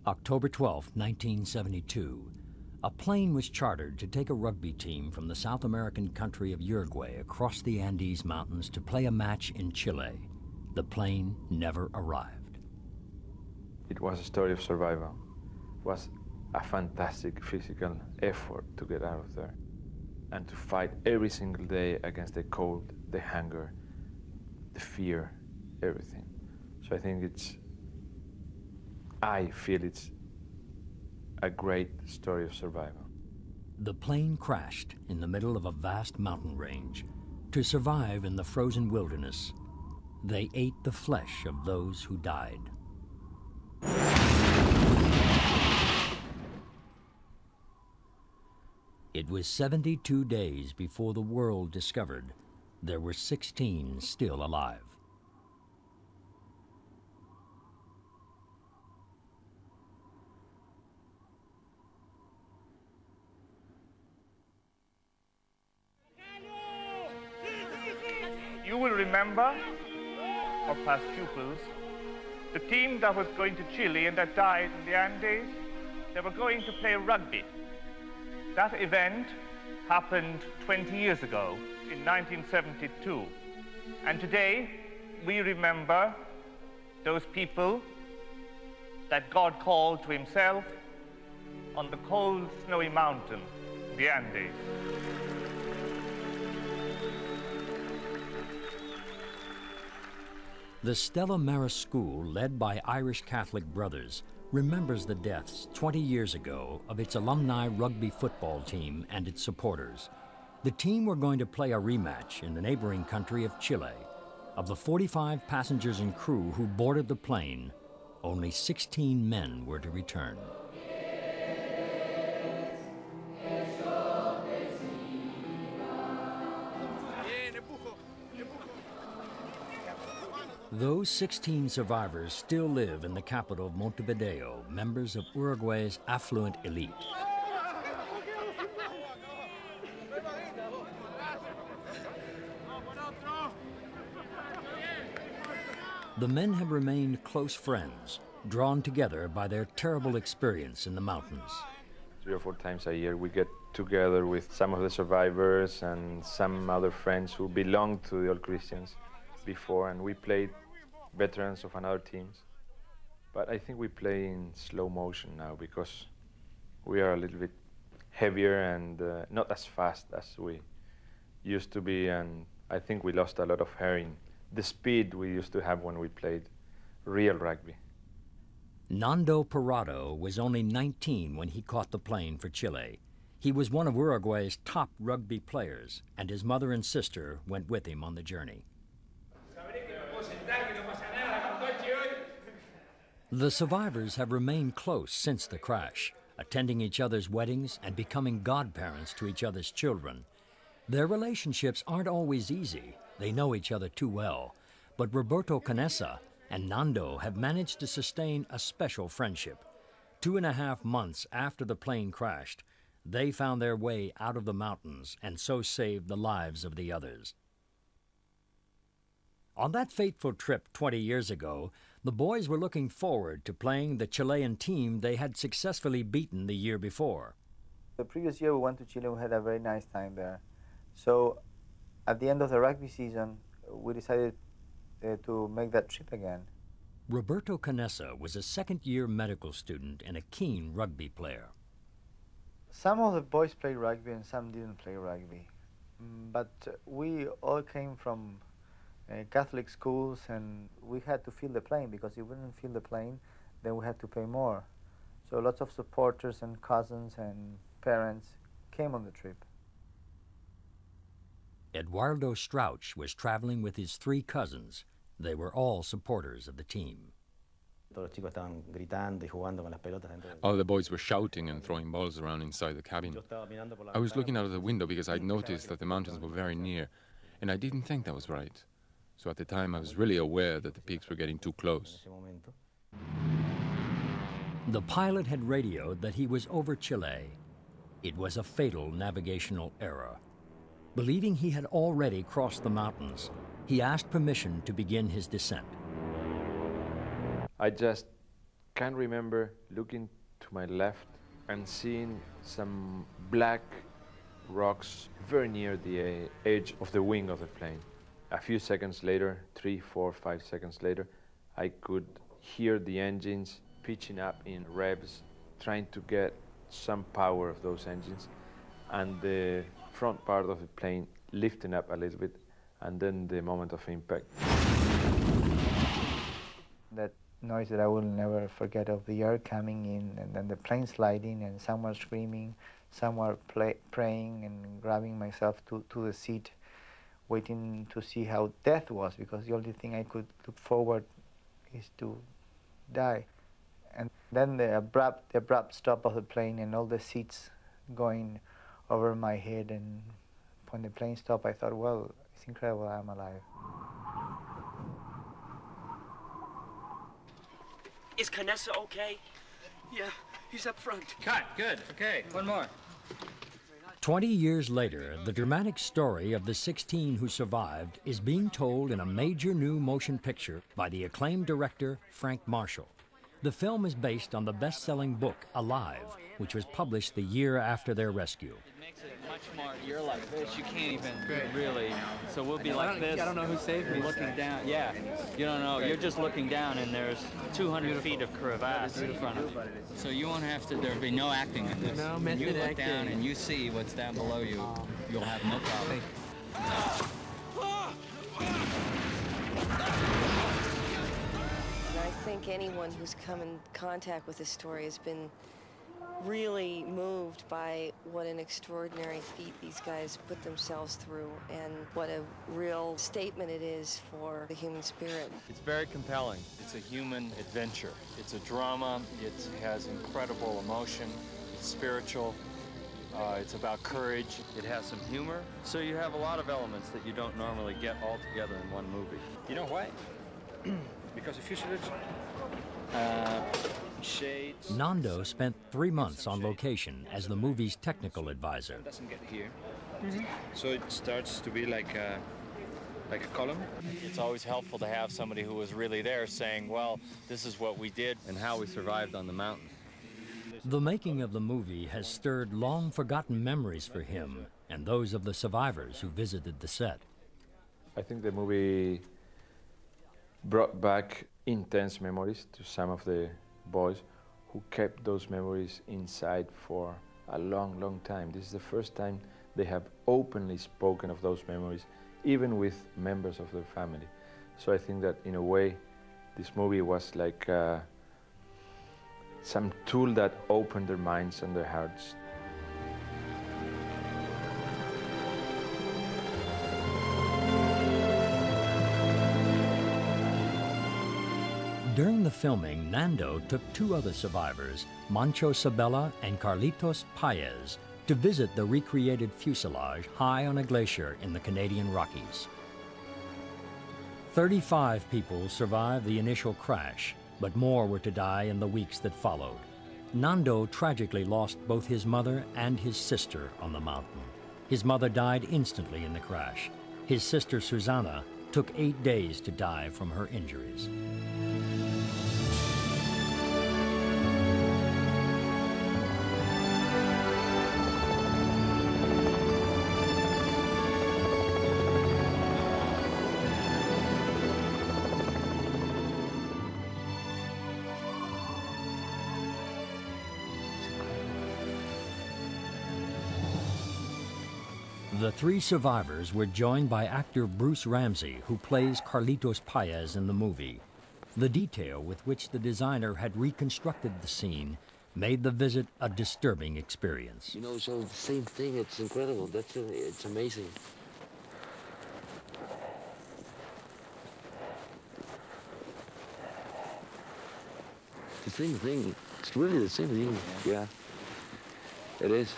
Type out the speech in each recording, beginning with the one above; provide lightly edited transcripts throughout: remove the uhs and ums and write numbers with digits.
October 12, 1972, a plane was chartered to take a rugby team from the South American country of Uruguay across the Andes Mountains to play a match in Chile. The plane never arrived. It was a story of survival. It was a fantastic physical effort to get out of there and to fight every single day against the cold, the hunger, the fear, everything. So I feel it's a great story of survival. The plane crashed in the middle of a vast mountain range. To survive in the frozen wilderness, they ate the flesh of those who died. It was 72 days before the world discovered there were 16 still alive. You will remember, or past pupils, the team that was going to Chile and that died in the Andes, they were going to play rugby. That event happened 20 years ago, in 1972. And today, we remember those people that God called to himself on the cold, snowy mountain, the Andes. The Stella Maris School, led by Irish Catholic brothers, remembers the deaths 20 years ago of its alumni rugby football team and its supporters. The team were going to play a rematch in the neighboring country of Chile. Of the 45 passengers and crew who boarded the plane, only 16 men were to return. Those 16 survivors still live in the capital of Montevideo, members of Uruguay's affluent elite. The men have remained close friends, drawn together by their terrible experience in the mountains. 3 or 4 times a year we get together with some of the survivors and some other friends who belonged to the All Christians before, and we played veterans of another teams. But I think we play in slow motion now because we are a little bit heavier and not as fast as we used to be, and I think we lost a lot of hair in the speed we used to have when we played real rugby. Nando Parrado was only 19 when he caught the plane for Chile. He was one of Uruguay's top rugby players, and his mother and sister went with him on the journey. The survivors have remained close since the crash, attending each other's weddings and becoming godparents to each other's children. Their relationships aren't always easy. They know each other too well. But Roberto Canessa and Nando have managed to sustain a special friendship. 2.5 months after the plane crashed, they found their way out of the mountains and so saved the lives of the others. On that fateful trip 20 years ago, the boys were looking forward to playing the Chilean team they had successfully beaten the year before. The previous year we went to Chile and we had a very nice time there. So at the end of the rugby season, we decided to make that trip again. Roberto Canessa was a second-year medical student and a keen rugby player. Some of the boys played rugby and some didn't play rugby. But we all came from Catholic schools, and we had to fill the plane, because if we didn't fill the plane, then we had to pay more. So lots of supporters and cousins and parents came on the trip. Eduardo Strauch was traveling with his 3 cousins. They were all supporters of the team. All the boys were shouting and throwing balls around inside the cabin. I was looking out of the window because I'd noticed that the mountains were very near, and I didn't think that was right. So at the time I was really aware that the peaks were getting too close. The pilot had radioed that he was over Chile. It was a fatal navigational error. Believing he had already crossed the mountains, he asked permission to begin his descent. I just can remember looking to my left and seeing some black rocks very near the edge of the wing of the plane. A few seconds later, 3, 4, 5 seconds later, I could hear the engines pitching up in revs, trying to get some power of those engines, and the front part of the plane lifting up a little bit, and then the moment of impact. That noise that I will never forget, of the air coming in and then the plane sliding and someone screaming, someone praying and grabbing myself to the seat, waiting to see how death was, because the only thing I could look forward is to die. And then the abrupt stop of the plane and all the seats going over my head, and when the plane stopped I thought, well, it's incredible I'm alive. Is Canessa okay? Yeah, he's up front. Cut, good, okay, one more. 20 years later, the dramatic story of the 16 who survived is being told in a major new motion picture by the acclaimed director Frank Marshall. The film is based on the best-selling book Alive, which was published the year after their rescue. It makes it much more, you're like this, you can't even really, so we'll be like this. I don't know who saved me. Looking down, yeah, you don't know, you're just looking down and there's 200 feet of crevasse in front of you. So you won't have to, there'll be no acting in this. No When you method look down acting. and you see what's down below you, you'll have no problem. I think anyone who's come in contact with this story has been really moved by what an extraordinary feat these guys put themselves through, and what a real statement it is for the human spirit. It's very compelling. It's a human adventure. It's a drama. It has incredible emotion. It's spiritual. It's about courage. It has some humor. So you have a lot of elements that you don't normally get all together in one movie. You know why? Because the fuselage shades. Nando spent 3 months on location as the movie's technical advisor. Doesn't get here, so it starts to be like a column. It's always helpful to have somebody who was really there saying, well, this is what we did and how we survived on the mountain. The making of the movie has stirred long-forgotten memories for him and those of the survivors who visited the set. I think the movie brought back intense memories to some of the boys who kept those memories inside for a long, long time. This is the first time they have openly spoken of those memories, even with members of their family. So I think that in a way, this movie was like some tool that opened their minds and their hearts. During the filming, Nando took 2 other survivors, Mancho Sabella and Carlitos Paez, to visit the recreated fuselage high on a glacier in the Canadian Rockies. 35 people survived the initial crash, but more were to die in the weeks that followed. Nando tragically lost both his mother and his sister on the mountain. His mother died instantly in the crash. His sister, Susana, took 8 days to die from her injuries. The 3 survivors were joined by actor Bruce Ramsey, who plays Carlitos Paez in the movie. The detail with which the designer had reconstructed the scene made the visit a disturbing experience. You know, so the same thing, it's incredible. It's amazing. The same thing. It's really the same thing. Yeah, it is.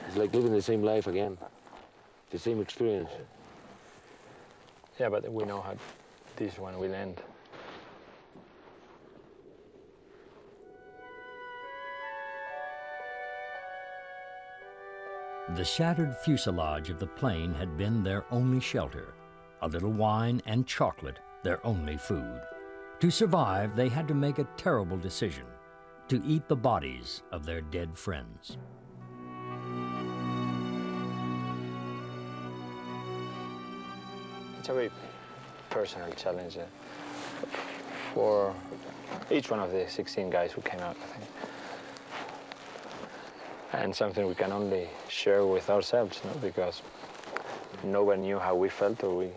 It's like living the same life again, the same experience. Yeah, but we know how this one will end. The shattered fuselage of the plane had been their only shelter. A little wine and chocolate, their only food. To survive, they had to make a terrible decision: to eat the bodies of their dead friends. It's a very personal challenge for each one of the 16 guys who came out, I think. And something we can only share with ourselves, no? Because no one knew how we felt or we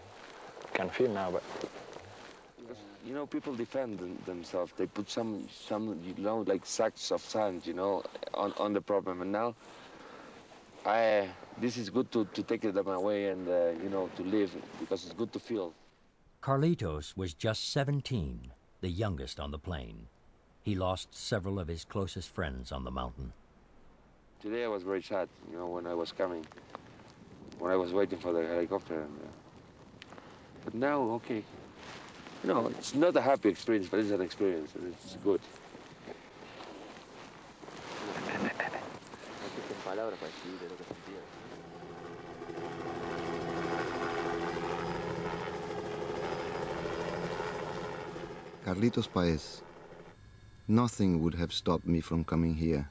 can feel now. But you know, people defend themselves. They put some, you know, like sacks of sand, you know, on the problem. And now, this is good to take them away and, you know, to live, because it's good to feel. Carlitos was just 17, the youngest on the plane. He lost several of his closest friends on the mountain. Today I was very sad, you know, when I was coming, when I was waiting for the helicopter. But now, okay. You know, it's not a happy experience, but it's an experience, and it's good. Carlitos Paez. Nothing would have stopped me from coming here.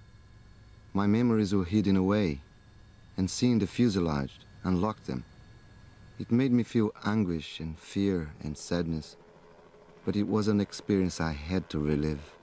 My memories were hidden away, and seeing the fuselage unlocked them. It made me feel anguish and fear and sadness, but it was an experience I had to relive.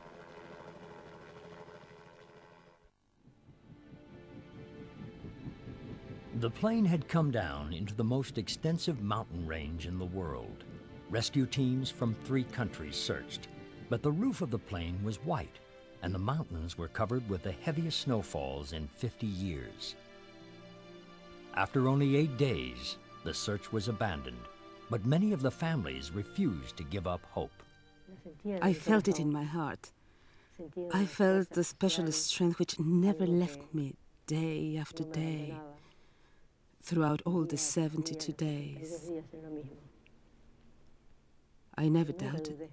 The plane had come down into the most extensive mountain range in the world. Rescue teams from 3 countries searched, but the roof of the plane was white, and the mountains were covered with the heaviest snowfalls in 50 years. After only 8 days, the search was abandoned, but many of the families refused to give up hope. I felt it in my heart. I felt the special strength which never left me day after day, throughout all the 72 days. I never doubted.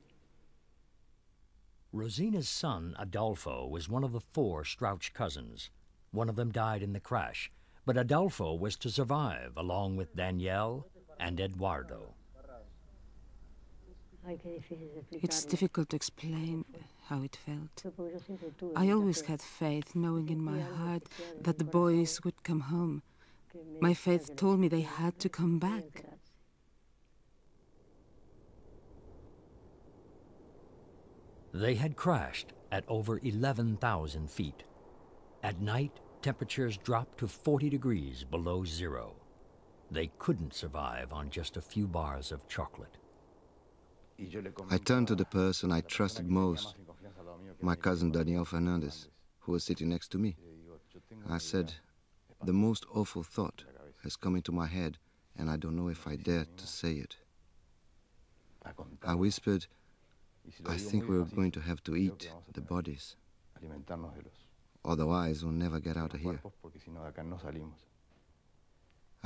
Rosina's son, Adolfo, was one of the 4 Strauch cousins. One of them died in the crash, but Adolfo was to survive, along with Danielle and Eduardo. It's difficult to explain how it felt. I always had faith, knowing in my heart that the boys would come home. My faith told me they had to come back. They had crashed at over 11,000 feet. At night, temperatures dropped to 40 degrees below zero. They couldn't survive on just a few bars of chocolate. I turned to the person I trusted most, my cousin Daniel Fernandez, who was sitting next to me. I said, "The most awful thought has come into my head, and I don't know if I dare to say it." I whispered, "I think we're going to have to eat the bodies. Otherwise, we'll never get out of here."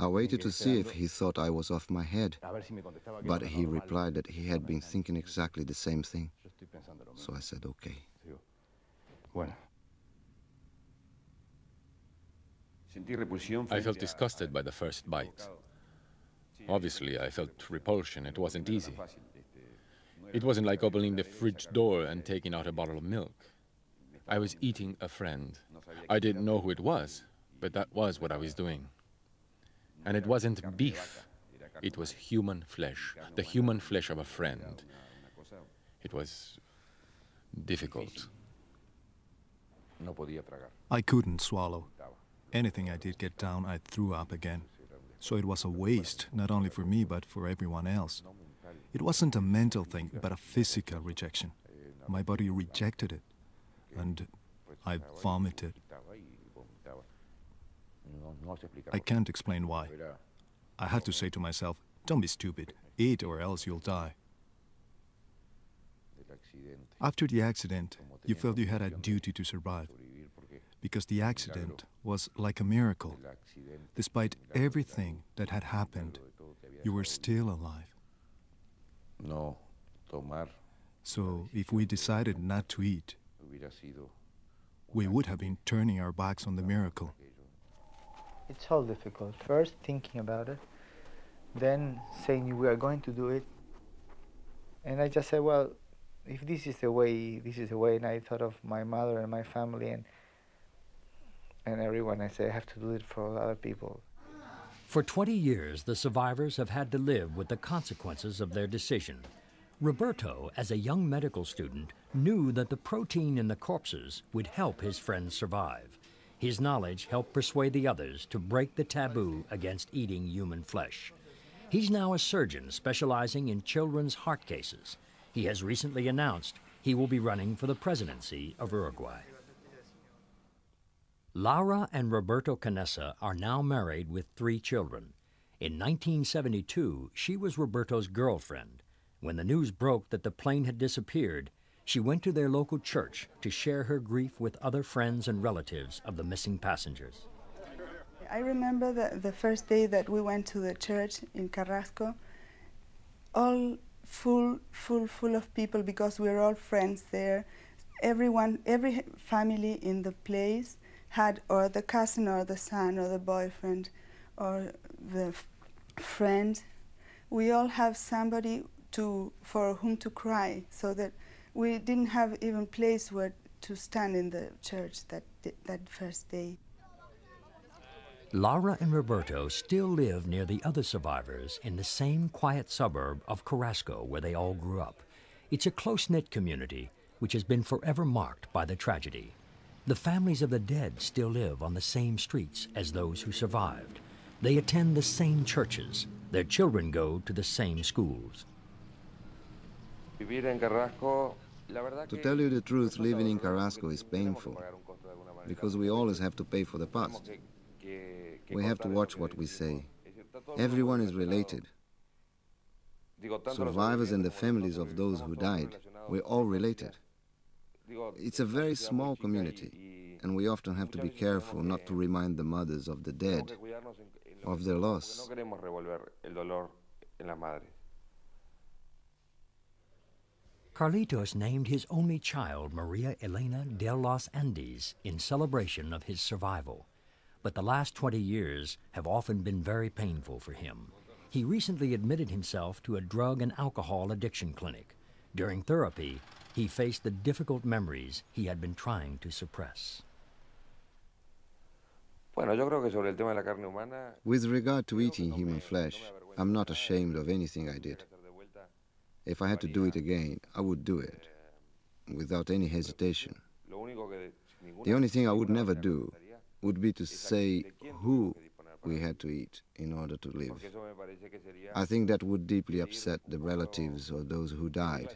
I waited to see if he thought I was off my head, but he replied that he had been thinking exactly the same thing. So I said, "Okay." I felt disgusted by the first bite. Obviously, I felt repulsion. It wasn't easy. It wasn't like opening the fridge door and taking out a bottle of milk. I was eating a friend. I didn't know who it was, but that was what I was doing. And it wasn't beef. It was human flesh, the human flesh of a friend. It was difficult. I couldn't swallow. Anything I did get down, I threw up again. So it was a waste, not only for me, but for everyone else. It wasn't a mental thing, but a physical rejection. My body rejected it, and I vomited. I can't explain why. I had to say to myself, "Don't be stupid, eat or else you'll die." After the accident, you felt you had a duty to survive, because the accident was like a miracle. Despite everything that had happened, you were still alive. So if we decided not to eat, we would have been turning our backs on the miracle. It's all difficult. First thinking about it, then saying we are going to do it. And I just said, well, if this is the way, this is the way. And I thought of my mother and my family and everyone. I say I have to do it for other people. For 20 years, the survivors have had to live with the consequences of their decision. Roberto, as a young medical student, knew that the protein in the corpses would help his friends survive. His knowledge helped persuade the others to break the taboo against eating human flesh. He's now a surgeon specializing in children's heart cases. He has recently announced he will be running for the presidency of Uruguay. Laura and Roberto Canessa are now married with 3 children. In 1972, she was Roberto's girlfriend. When the news broke that the plane had disappeared, she went to their local church to share her grief with other friends and relatives of the missing passengers. I remember the first day that we went to the church in Carrasco, all full of people because we were all friends there. Everyone, every family in the place had or the cousin or the son or the boyfriend or the friend. We all have somebody for whom to cry, so that we didn't have even place where to stand in the church that first day. Laura and Roberto still live near the other survivors in the same quiet suburb of Carrasco where they all grew up. It's a close-knit community which has been forever marked by the tragedy. The families of the dead still live on the same streets as those who survived. They attend the same churches. Their children go to the same schools. To tell you the truth, living in Carrasco is painful because we always have to pay for the past. We have to watch what we say. Everyone is related. Survivors and the families of those who died, we're all related. It's a very small community, and we often have to be careful not to remind the mothers of the dead of their loss. Carlitos named his only child Maria Elena de los Andes in celebration of his survival. But the last 20 years have often been very painful for him. He recently admitted himself to a drug and alcohol addiction clinic. During therapy, he faced the difficult memories he had been trying to suppress. With regard to eating human flesh, I'm not ashamed of anything I did. If I had to do it again, I would do it, without any hesitation. The only thing I would never do would be to say who we had to eat in order to live. I think that would deeply upset the relatives of those who died,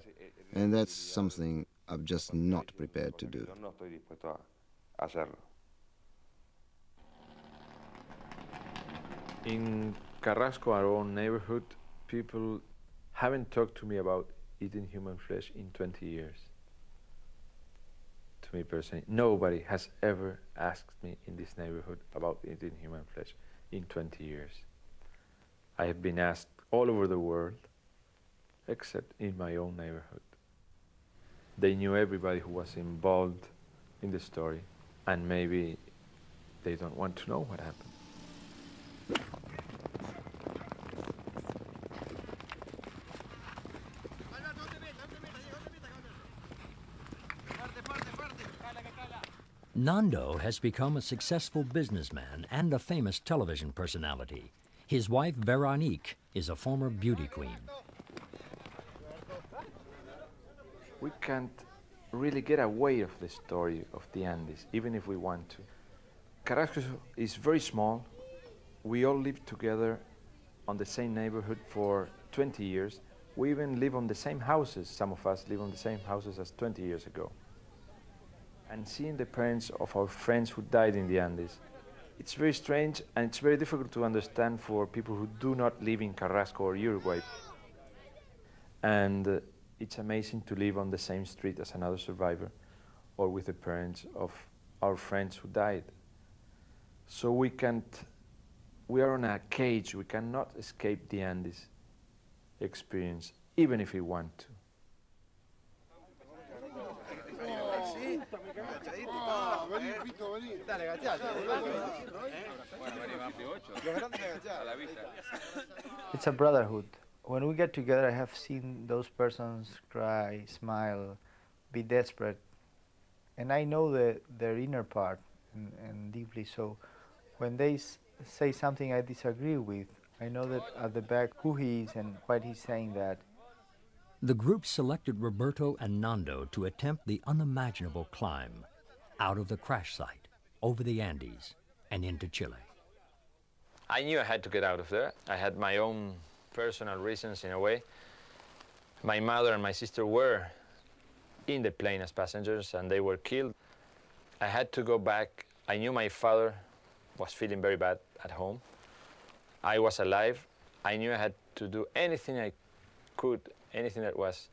and that's something I'm just not prepared to do. In Carrasco, our own neighborhood, people haven't talked to me about eating human flesh in 20 years. To me personally, nobody has ever asked me in this neighborhood about eating human flesh in 20 years. I have been asked all over the world, except in my own neighborhood. They knew everybody who was involved in the story, and maybe they don't want to know what happened. Nando has become a successful businessman and a famous television personality. His wife, Veronique, is a former beauty queen. We can't really get away of the story of the Andes, even if we want to. Carrasco is very small. We all live together on the same neighborhood for 20 years. We even live on the same houses. Some of us live on the same houses as 20 years ago. And seeing the parents of our friends who died in the Andes, it's very strange and it's very difficult to understand for people who do not live in Carrasco or Uruguay. And it's amazing to live on the same street as another survivor or with the parents of our friends who died. So we are on a cage, we cannot escape the Andes experience, even if we want to. It's a brotherhood. when we get together, I have seen those persons cry, smile, be desperate, and I know their inner part, and deeply so. When they say something I disagree with, I know that at the back who he is and why he's saying that. The group selected Roberto and Nando to attempt the unimaginable climb out of the crash site, over the Andes, and into Chile. I knew I had to get out of there. I had my own personal reasons in a way. My mother and my sister were in the plane as passengers and they were killed. I had to go back. I knew my father was feeling very bad at home. I was alive. I knew I had to do anything I could, anything that was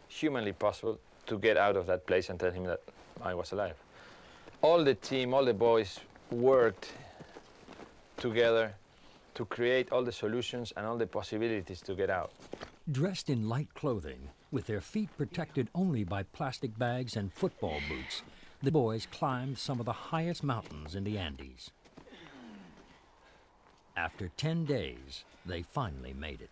humanly possible to get out of that place and tell him that I was alive. All the team, all the boys worked together to create all the solutions and all the possibilities to get out. Dressed in light clothing, with their feet protected only by plastic bags and football boots, the boys climbed some of the highest mountains in the Andes. After 10 days, they finally made it.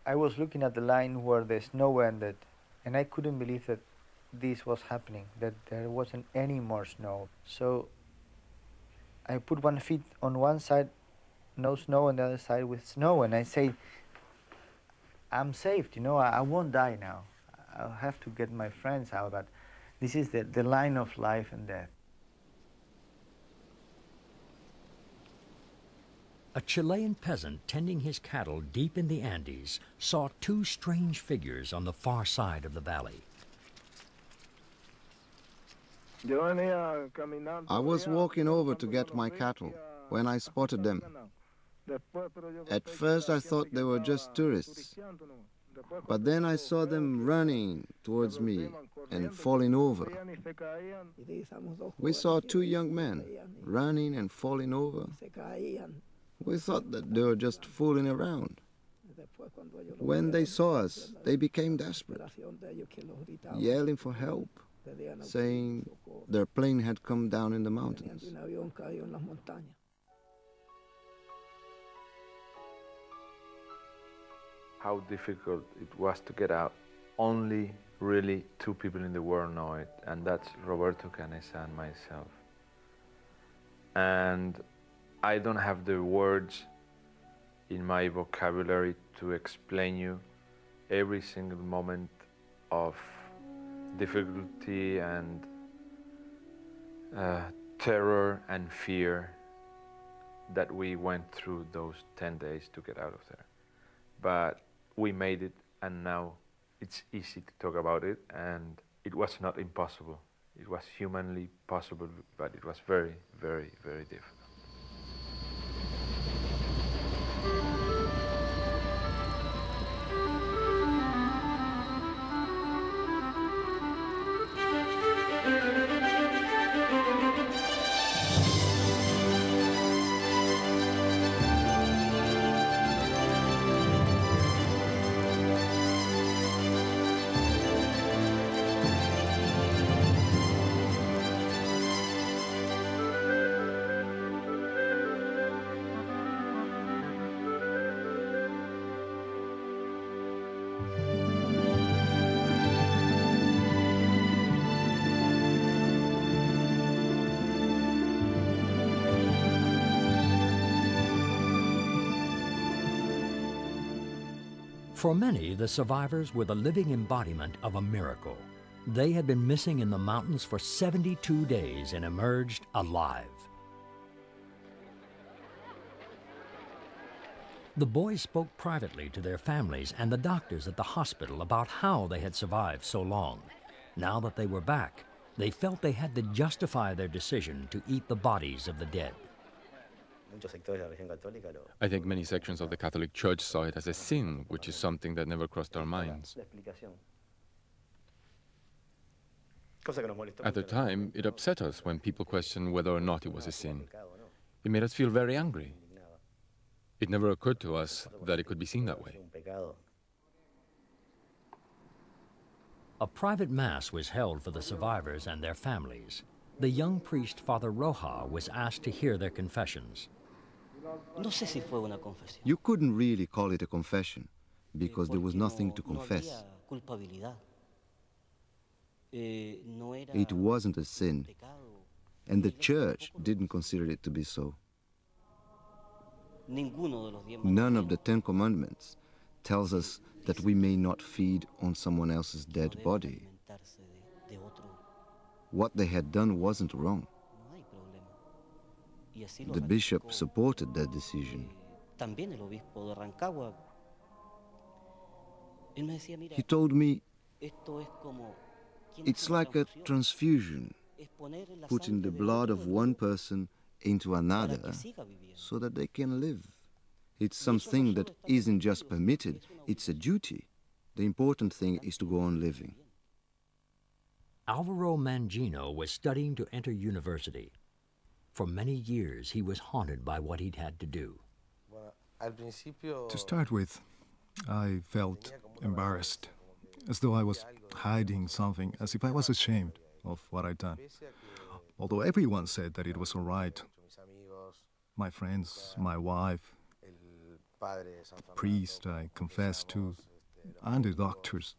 I was looking at the line where the snow ended, and I couldn't believe that this was happening, that there wasn't any more snow. So I put one foot on one side, no snow, on the other side with snow, and I say, I'm saved, you know, I won't die now. I'll have to get my friends out, but this is the line of life and death. A Chilean peasant tending his cattle deep in the Andes saw two strange figures on the far side of the valley. I was walking over to get my cattle when I spotted them. At first I thought they were just tourists, but then I saw them running towards me and falling over. We saw two young men running and falling over. We thought that they were just fooling around. When they saw us, they became desperate, yelling for help, saying their plane had come down in the mountains. How difficult it was to get out. Only really two people in the world know it, and that's Roberto Canessa and myself. And I don't have the words in my vocabulary to explain you every single moment of difficulty and terror and fear that we went through those 10 days to get out of there. But we made it, and now it's easy to talk about it, and it was not impossible. It was humanly possible, but it was very, very, very difficult. For many, the survivors were the living embodiment of a miracle. They had been missing in the mountains for 72 days and emerged alive. The boys spoke privately to their families and the doctors at the hospital about how they had survived so long. Now that they were back, they felt they had to justify their decision to eat the bodies of the dead. I think many sections of the Catholic Church saw it as a sin, which is something that never crossed our minds. At the time, it upset us when people questioned whether or not it was a sin. It made us feel very angry. It never occurred to us that it could be seen that way. A private mass was held for the survivors and their families. The young priest, Father Roja, was asked to hear their confessions. No sé si fue una confesión. You couldn't really call it a confession, because there was nothing to confess. It wasn't a sin, and the church didn't consider it to be so. None of the 10 Commandments tells us that we may not feed on someone else's dead body. What they had done wasn't wrong. The bishop supported that decision. He told me, it's like a transfusion, putting the blood of one person into another so that they can live. It's something that isn't just permitted, it's a duty. The important thing is to go on living. Alvaro Mangino was studying to enter university. For many years, he was haunted by what he'd had to do. To start with, I felt embarrassed, as though I was hiding something, as if I was ashamed of what I'd done. Although everyone said that it was all right. My friends, my wife, the priest I confessed to, and the doctors.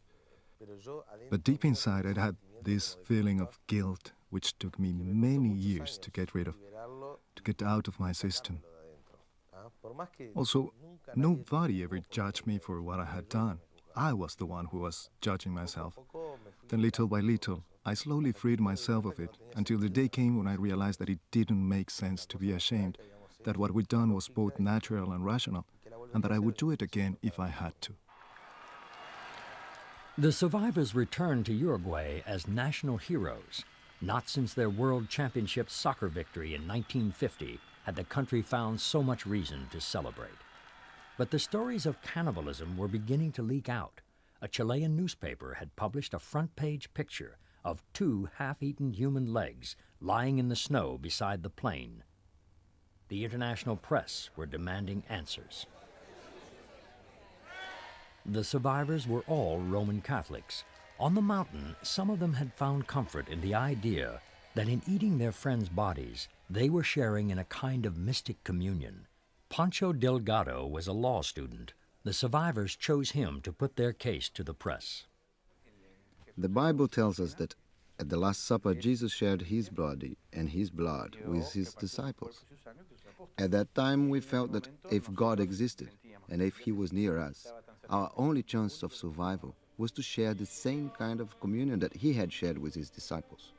But deep inside, I'd had this feeling of guilt, which took me many years to get rid of, to get out of my system. Also, nobody ever judged me for what I had done. I was the one who was judging myself. Then little by little, I slowly freed myself of it, until the day came when I realized that it didn't make sense to be ashamed, that what we'd done was both natural and rational, and that I would do it again if I had to. The survivors returned to Uruguay as national heroes. Not since their World Championship soccer victory in 1950 had the country found so much reason to celebrate. But the stories of cannibalism were beginning to leak out. A Chilean newspaper had published a front-page picture of 2 half-eaten human legs lying in the snow beside the plane. The international press were demanding answers. The survivors were all Roman Catholics. On the mountain, some of them had found comfort in the idea that in eating their friends' bodies, they were sharing in a kind of mystic communion. Pancho Delgado was a law student. The survivors chose him to put their case to the press. The Bible tells us that at the Last Supper, Jesus shared his body and his blood with his disciples. At that time, we felt that if God existed and if he was near us, our only chance of survival was to share the same kind of communion that he had shared with his disciples,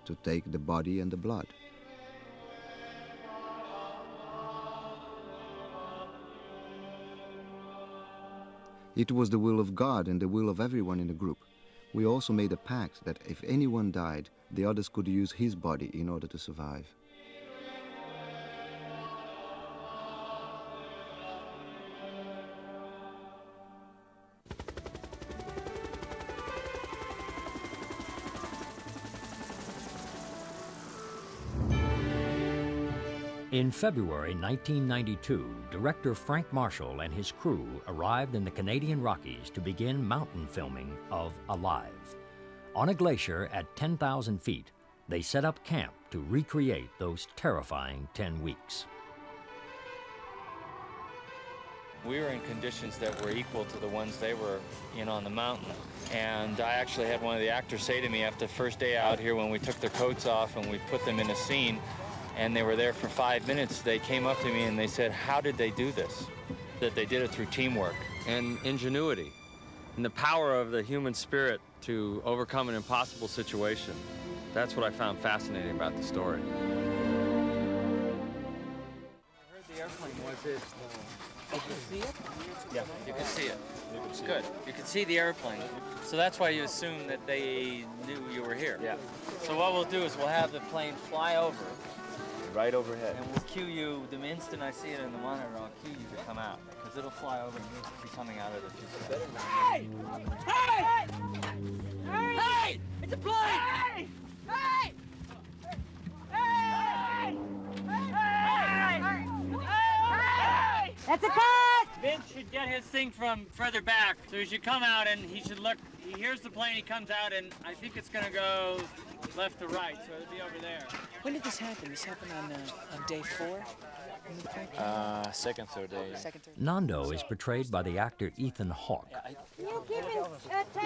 to take the body and the blood. It was the will of God and the will of everyone in the group. We also made a pact that if anyone died, the others could use his body in order to survive. In February 1992, director Frank Marshall and his crew arrived in the Canadian Rockies to begin mountain filming of Alive. On a glacier at 10,000 feet, they set up camp to recreate those terrifying 10 weeks. We were in conditions that were equal to the ones they were in on the mountain. And I actually had one of the actors say to me after the first day out here, when we took their coats off and we put them in a scene, and they were there for 5 minutes, they came up to me and they said, how did they do this? That they did it through teamwork and ingenuity and the power of the human spirit to overcome an impossible situation. That's what I found fascinating about the story. I heard the airplane was it. Did you see it? Yeah, you can see it. Good. You can see the airplane. So that's why you assume that they knew you were here. Yeah. So what we'll do is we'll have the plane fly over. Right overhead. And we'll cue you, the instant I see it in the monitor, I'll cue you to come out. Because it'll fly over and you'll be coming out of the fuselage. Hey! Hey! Hey! Hey! It's a plane! Hey! Hey! Hey! Hey! Hey! That's a cut! Vince should get his thing from further back. So he should come out and he should look. He hears the plane, he comes out, and I think it's going to go left to right, so it'll be over there. When did this happen? This happened on day 4? Second, third day. Nando is portrayed by the actor Ethan Hawke.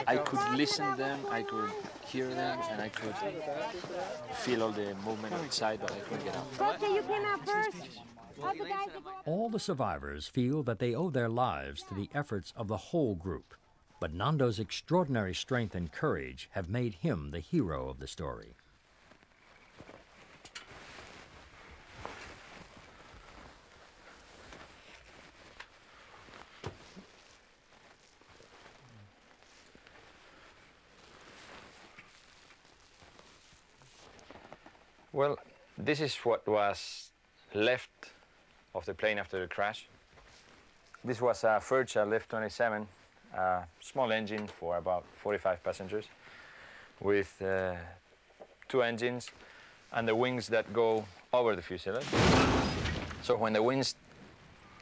I could listen to them, I could hear them, and I could feel all the movement outside, but I couldn't get out. Okay, you came out first. All the survivors feel that they owe their lives to the efforts of the whole group, but Nando's extraordinary strength and courage have made him the hero of the story. Well, this is what was left of the plane after the crash. This was a Fairchild F-27, a small engine for about 45 passengers, with 2 engines and the wings that go over the fuselage. So when the wings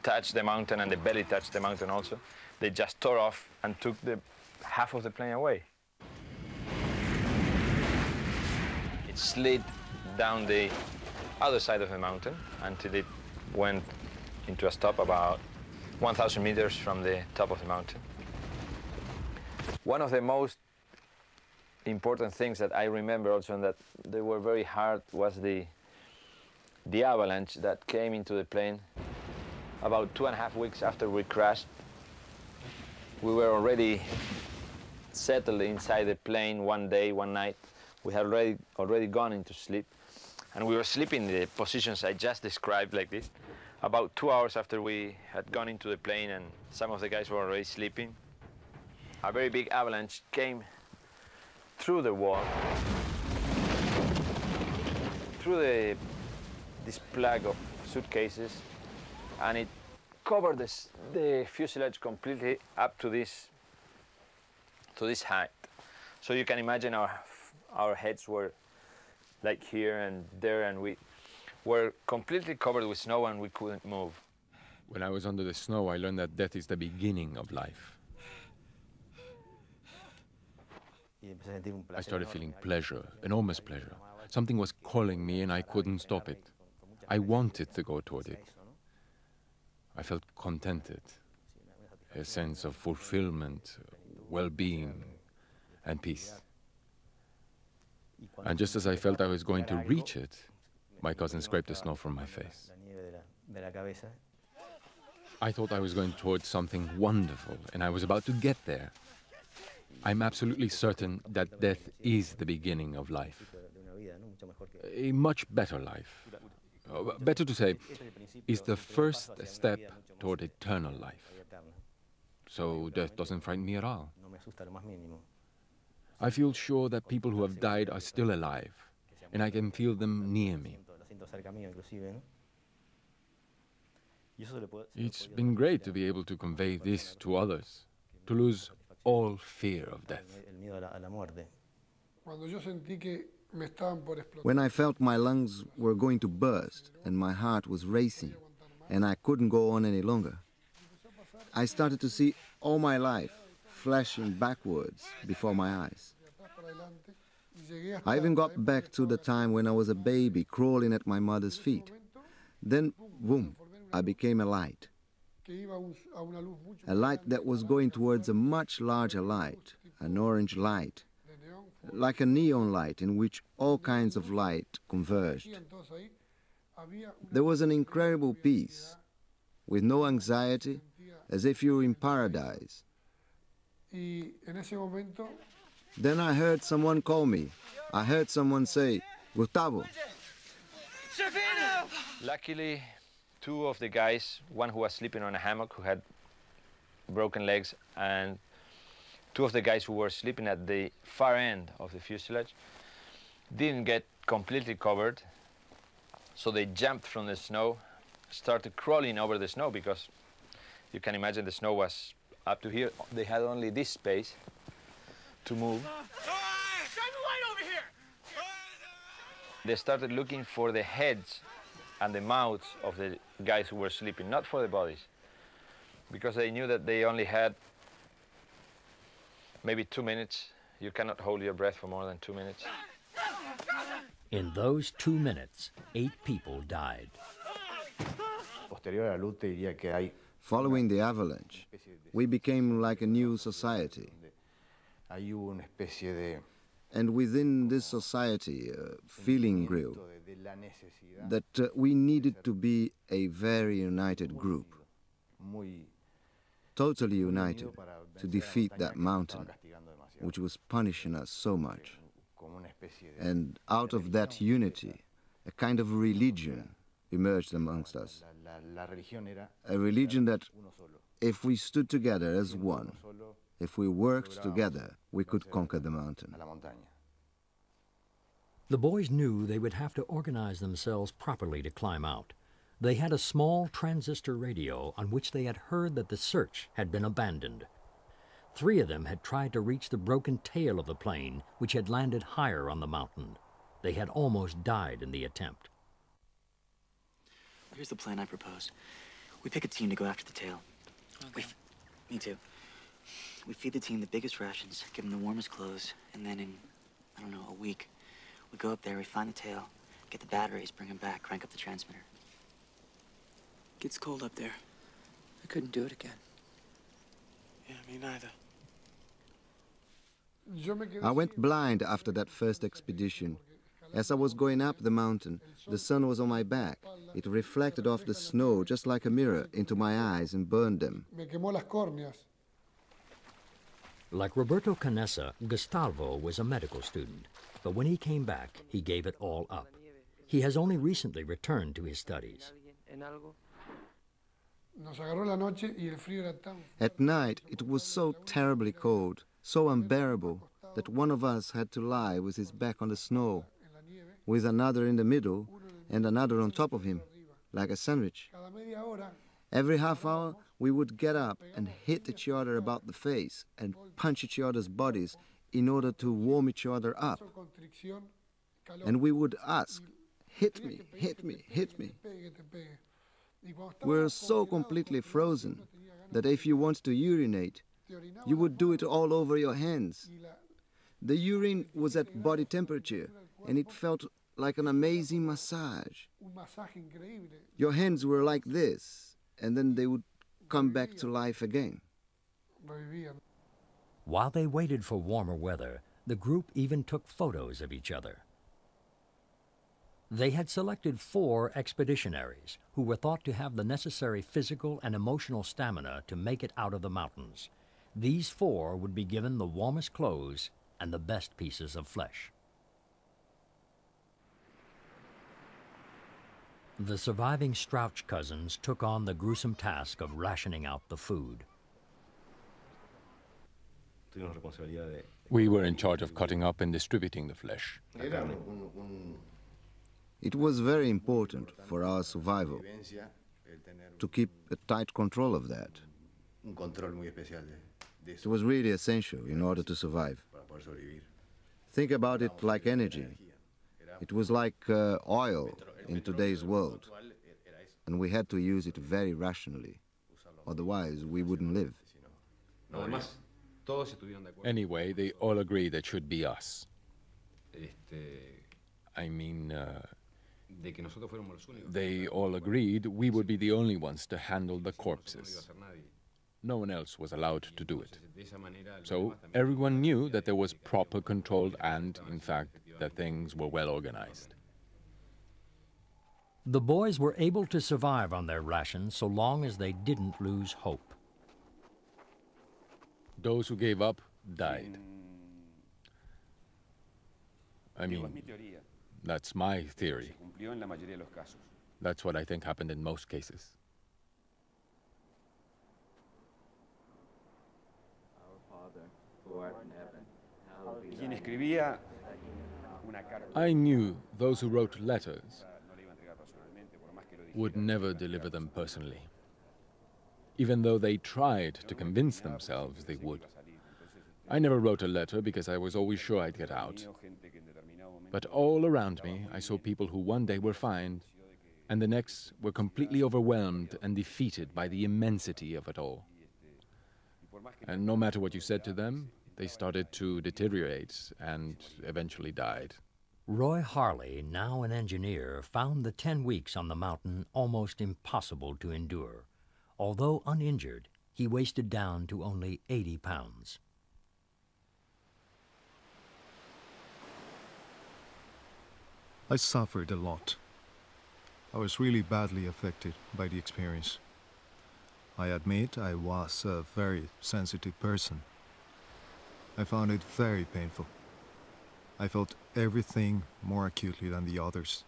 touched the mountain and the belly touched the mountain also, they just tore off and took the half of the plane away. It slid down the other side of the mountain until it went into a stop about 1,000 meters from the top of the mountain. One of the most important things that I remember also, and that they were very hard, was the avalanche that came into the plane about 2.5 weeks after we crashed. We were already settled inside the plane one day, one night. We had already gone into sleep. And we were sleeping in the positions I just described, like this. About 2 hours after we had gone into the plane and some of the guys were already sleeping, a very big avalanche came through the wall, through this plug of suitcases, and it covered the fuselage completely up to this height. So you can imagine our heads were like here and there, and we were completely covered with snow and we couldn't move. When I was under the snow, I learned that death is the beginning of life. I started feeling pleasure, enormous pleasure. Something was calling me and I couldn't stop it. I wanted to go toward it. I felt contented, a sense of fulfillment, well-being, and peace. And just as I felt I was going to reach it, my cousin scraped the snow from my face. I thought I was going towards something wonderful, and I was about to get there. I'm absolutely certain that death is the beginning of life. A much better life. Better to say, is the first step toward eternal life. So death doesn't frighten me at all. I feel sure that people who have died are still alive, and I can feel them near me. It's been great to be able to convey this to others, to lose all fear of death. When I felt my lungs were going to burst and my heart was racing and I couldn't go on any longer, I started to see all my life flashing backwards before my eyes. I even got back to the time when I was a baby crawling at my mother's feet. Then, boom, I became a light. A light that was going towards a much larger light, an orange light, like a neon light in which all kinds of light converged. There was an incredible peace, with no anxiety, as if you were in paradise. Then I heard someone call me. I heard someone say, "Gustavo." Luckily, 2 of the guys, one who was sleeping on a hammock who had broken legs, and 2 of the guys who were sleeping at the far end of the fuselage didn't get completely covered, so they jumped from the snow, started crawling over the snow, because you can imagine the snow was up to here. They had only this space to move. They started looking for the heads and the mouths of the guys who were sleeping, not for the bodies, because they knew that they only had maybe 2 minutes. You cannot hold your breath for more than 2 minutes. In those 2 minutes, 8 people died. Following the avalanche, we became like a new society. And within this society, a feeling grew that we needed to be a very united group, totally united to defeat that mountain, which was punishing us so much. And out of that unity, a kind of religion emerged amongst us. A religion that, if we stood together as one, if we worked together, we could conquer the mountain. The boys knew they would have to organize themselves properly to climb out. They had a small transistor radio on which they had heard that the search had been abandoned. 3 of them had tried to reach the broken tail of the plane, which had landed higher on the mountain. They had almost died in the attempt. Here's the plan I propose. We pick a team to go after the tail. Okay. Me too. We feed the team the biggest rations, give them the warmest clothes, and then in, I don't know, a week, we go up there, we find the tail, get the batteries, bring them back, crank up the transmitter. Gets cold up there. I couldn't do it again. Yeah, me neither. I went blind after that first expedition. As I was going up the mountain, the sun was on my back. It reflected off the snow just like a mirror into my eyes and burned them. Like Roberto Canessa, Gustavo was a medical student, but when he came back, he gave it all up. He has only recently returned to his studies. At night, it was so terribly cold, so unbearable, that one of us had to lie with his back on the snow, with another in the middle and another on top of him, like a sandwich. Every half hour, we would get up and hit each other about the face and punch each other's bodies in order to warm each other up. And we would ask, hit me, hit me, hit me. We're so completely frozen that if you want to urinate, you would do it all over your hands. The urine was at body temperature, and it felt like an amazing massage. Your hands were like this, and then they would come back to life again. While they waited for warmer weather, the group even took photos of each other. They had selected 4 expeditionaries who were thought to have the necessary physical and emotional stamina to make it out of the mountains. These 4 would be given the warmest clothes and the best pieces of flesh. The surviving Strauch cousins took on the gruesome task of rationing out the food. We were in charge of cutting up and distributing the flesh. It was very important for our survival to keep a tight control of that. It was really essential in order to survive. Think about it like energy. It was like oil in today's world, and we had to use it very rationally. Otherwise, we wouldn't live. Anyway, they all agreed it should be us. I mean, they all agreed we would be the only ones to handle the corpses. No one else was allowed to do it. So everyone knew that there was proper control and, in fact, that things were well organized. The boys were able to survive on their rations so long as they didn't lose hope. Those who gave up died. I mean, that's my theory. That's what I think happened in most cases. I knew those who wrote letters would never deliver them personally, even though they tried to convince themselves they would. I never wrote a letter because I was always sure I'd get out. But all around me, I saw people who one day were fine, and the next were completely overwhelmed and defeated by the immensity of it all. And no matter what you said to them, they started to deteriorate and eventually died. Roy Harley, now an engineer, found the 10 weeks on the mountain almost impossible to endure. Although uninjured, he wasted down to only 80 pounds. I suffered a lot. I was really badly affected by the experience. I admit I was a very sensitive person. I found it very painful. I felt everything more acutely than the others.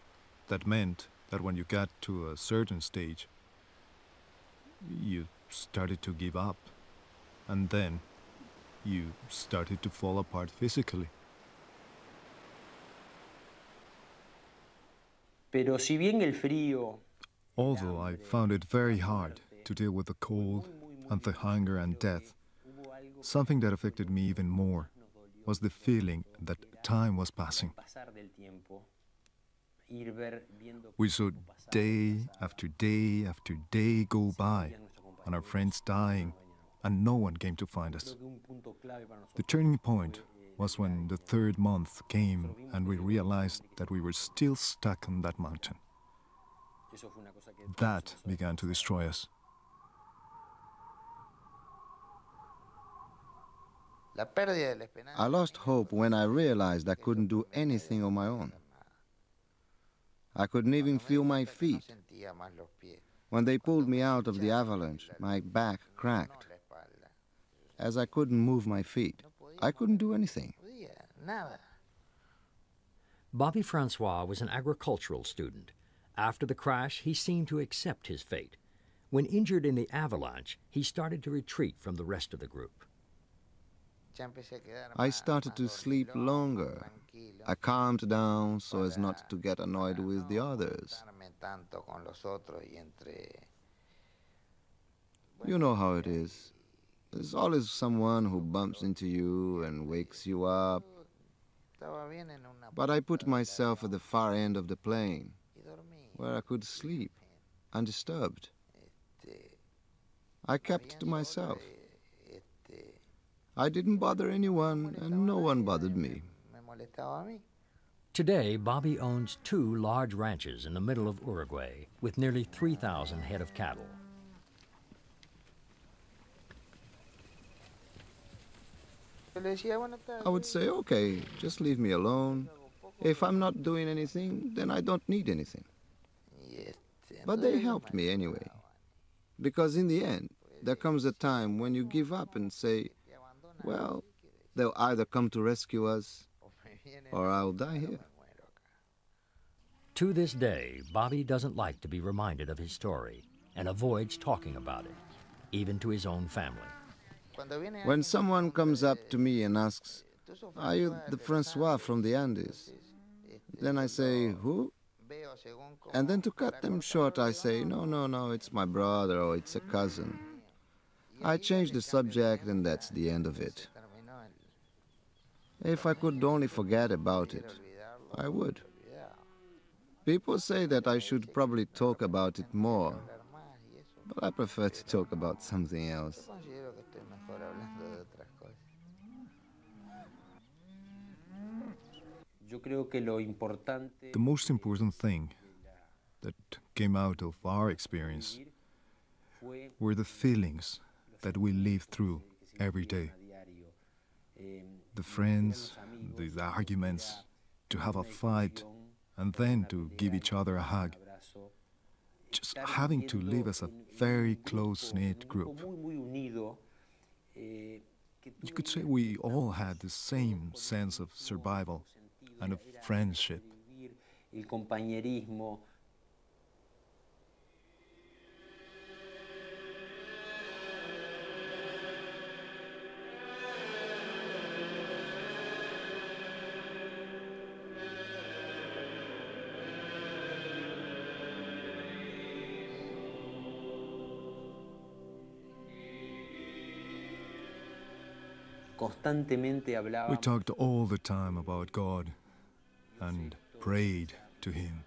That meant that when you got to a certain stage, you started to give up. And then you started to fall apart physically. Pero si bien el frío... Although I found it very hard to deal with the cold and the hunger and death, something that affected me even more was the feeling that time was passing. We saw day after day after day go by, and our friends dying, and no one came to find us. The turning point was when the 3rd month came and we realized that we were still stuck on that mountain. That began to destroy us. I lost hope when I realized I couldn't do anything on my own. I couldn't even feel my feet. When they pulled me out of the avalanche, my back cracked. As I couldn't move my feet, I couldn't do anything. Bobby Francois was an agricultural student. After the crash, he seemed to accept his fate. When injured in the avalanche, he started to retreat from the rest of the group. I started to sleep longer. I calmed down so as not to get annoyed with the others. You know how it is. There's always someone who bumps into you and wakes you up. But I put myself at the far end of the plane, where I could sleep, undisturbed. I kept to myself. I didn't bother anyone, and no one bothered me. Today, Bobby owns 2 large ranches in the middle of Uruguay, with nearly 3,000 head of cattle. I would say, okay, just leave me alone. If I'm not doing anything, then I don't need anything. But they helped me anyway. Because in the end, there comes a time when you give up and say, well, they'll either come to rescue us, or I'll die here. To this day, Bobby doesn't like to be reminded of his story and avoids talking about it, even to his own family. When someone comes up to me and asks, are you the Francois from the Andes? Then I say, who? And then to cut them short, I say, no, it's my brother or it's a cousin. I change the subject and that's the end of it. If I could only forget about it, I would. People say that I should probably talk about it more, but I prefer to talk about something else. The most important thing that came out of our experience were the feelings that we live through every day. The friends, the arguments, to have a fight, and then to give each other a hug. Just having to live as a very close-knit group. You could say we all had the same sense of survival and of friendship. We talked all the time about God and prayed to Him.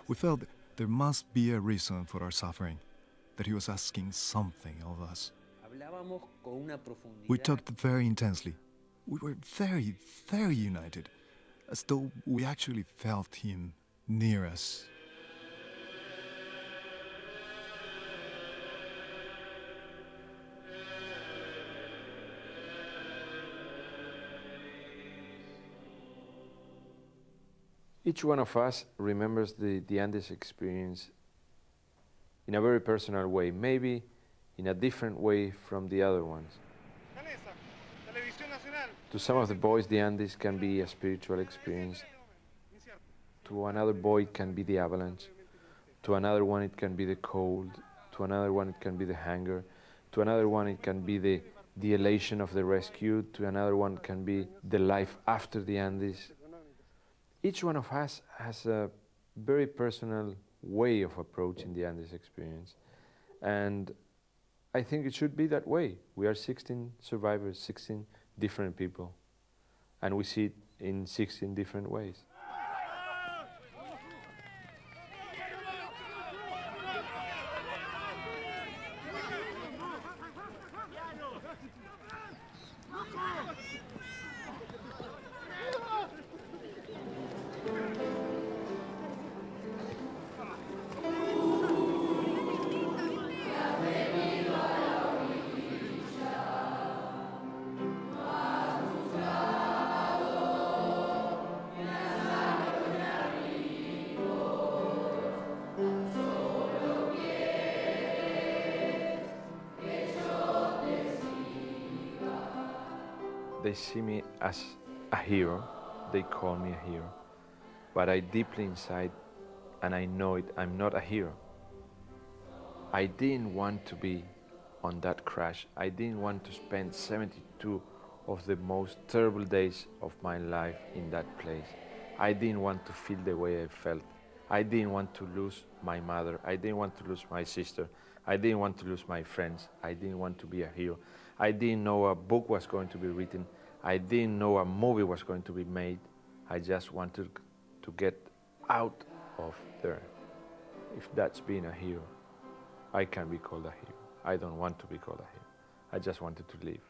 We felt there must be a reason for our suffering, that He was asking something of us. We talked very intensely. We were very, very united. as though we actually felt him near us. Each one of us remembers the Andes experience in a very personal way, maybe in a different way from the other ones. To some of the boys, the Andes can be a spiritual experience. To another boy, it can be the avalanche. To another one, it can be the cold. To another one, it can be the hunger. To another one, it can be the elation of the rescue. To another one, it can be the life after the Andes. Each one of us has a very personal way of approaching the Andes experience. And I think it should be that way. We are 16 survivors, 16 different people. And we see it in 16 different ways. They see me as a hero, they call me a hero, but I deeply inside, and I know it, I'm not a hero. I didn't want to be on that crash. I didn't want to spend 72 of the most terrible days of my life in that place. I didn't want to feel the way I felt. I didn't want to lose my mother. I didn't want to lose my sister. I didn't want to lose my friends. I didn't want to be a hero. I didn't know a book was going to be written. I didn't know a movie was going to be made. I just wanted to get out of there. If that's being a hero, I can be called a hero. I don't want to be called a hero. I just wanted to live.